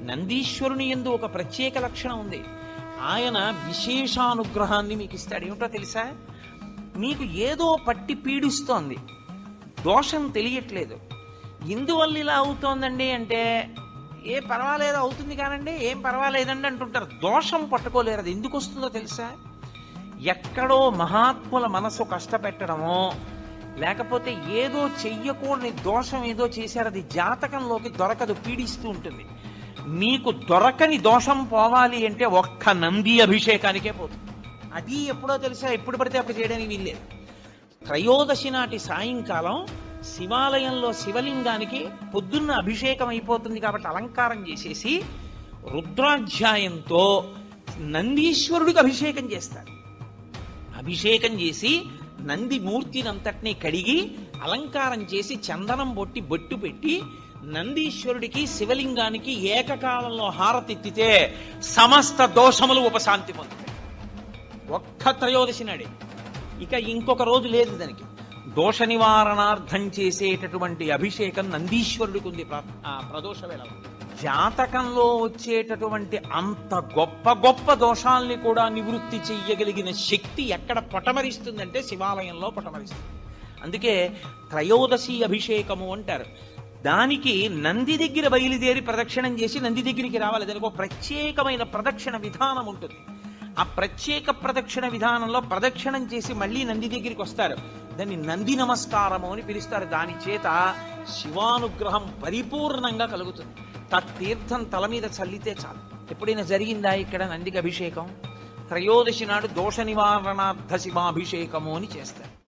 నందీశ్వరుని యందు ఒక ప్రత్యేక లక్షణం ఉంది. ఆయన విశేషానుగ్రహాన్ని మీకు ఇస్తాడు. ఏమిటో తెలుసా? మీకు ఏదో పట్టి పీడిస్తోంది, దోషం తెలియట్లేదు. ఇందువల్ల ఇలా అవుతోందండి అంటే, ఏ పర్వాలేదు అవుతుంది కానండి, ఏం పర్వాలేదండి అంటుంటారు. దోషం పట్టుకోలేరు. అది ఎందుకు వస్తుందో తెలుసా? ఎక్కడో మహాత్ముల మనసు కష్టపెట్టడమో, లేకపోతే ఏదో చెయ్యకూడని దోషం ఏదో చేశారు, అది జాతకంలోకి దొరకదు, పీడిస్తూ ఉంటుంది. మీకు దొరకని దోషం పోవాలి అంటే ఒక్క నంది అభిషేకానికే పోతుంది. అది ఎప్పుడో తెలుసా? ఎప్పుడు పడితే అప్పుడు చేయడానికి వీల్లేదు. త్రయోదశి నాటి సాయంకాలం శివాలయంలో శివలింగానికి పొద్దున్న అభిషేకం అయిపోతుంది కాబట్టి అలంకారం చేసేసి రుద్రాధ్యాయంతో నందీశ్వరుడికి అభిషేకం చేస్తారు. అభిషేకం చేసి నంది మూర్తినంతటినీ కడిగి అలంకారం చేసి చందనం బొట్టి బొట్టు పెట్టి నందీశ్వరుడికి శివలింగానికి ఏకకాలంలో హారతిత్తితే సమస్త దోషములు ఉపశాంతి పొందుతాయి. ఒక్క త్రయోదశి నాడే. ఇక ఇంకొక రోజు లేదు దానికి. దోష నివారణార్థం చేసేటటువంటి అభిషేకం నందీశ్వరుడికి ఉంది ప్రదోష వేళ. జాతకంలో వచ్చేటటువంటి అంత గొప్ప గొప్ప దోషాల్ని కూడా నివృత్తి చెయ్యగలిగిన శక్తి ఎక్కడ పొటమరిస్తుందంటే శివాలయంలో పొటమరిస్తుంది. అందుకే త్రయోదశి అభిషేకము అంటారు. దానికి నంది దగ్గర బయలుదేరి ప్రదక్షిణం చేసి నంది దగ్గరికి రావాలి. దానికి ఒక ప్రత్యేకమైన ప్రదక్షిణ విధానం ఉంటుంది. ఆ ప్రత్యేక ప్రదక్షిణ విధానంలో ప్రదక్షిణం చేసి మళ్ళీ నంది దగ్గరికి వస్తారు. దాన్ని నంది నమస్కారము అని పిలుస్తారు. దాని చేత శివానుగ్రహం పరిపూర్ణంగా కలుగుతుంది. తత్తీర్థం తల మీద చల్లితే చాలు. ఎప్పుడైనా జరిగిందా ఇక్కడ నందికి అభిషేకం? త్రయోదశి నాడు దోష నివారణార్థ శివాభిషేకము అని చేస్తారు.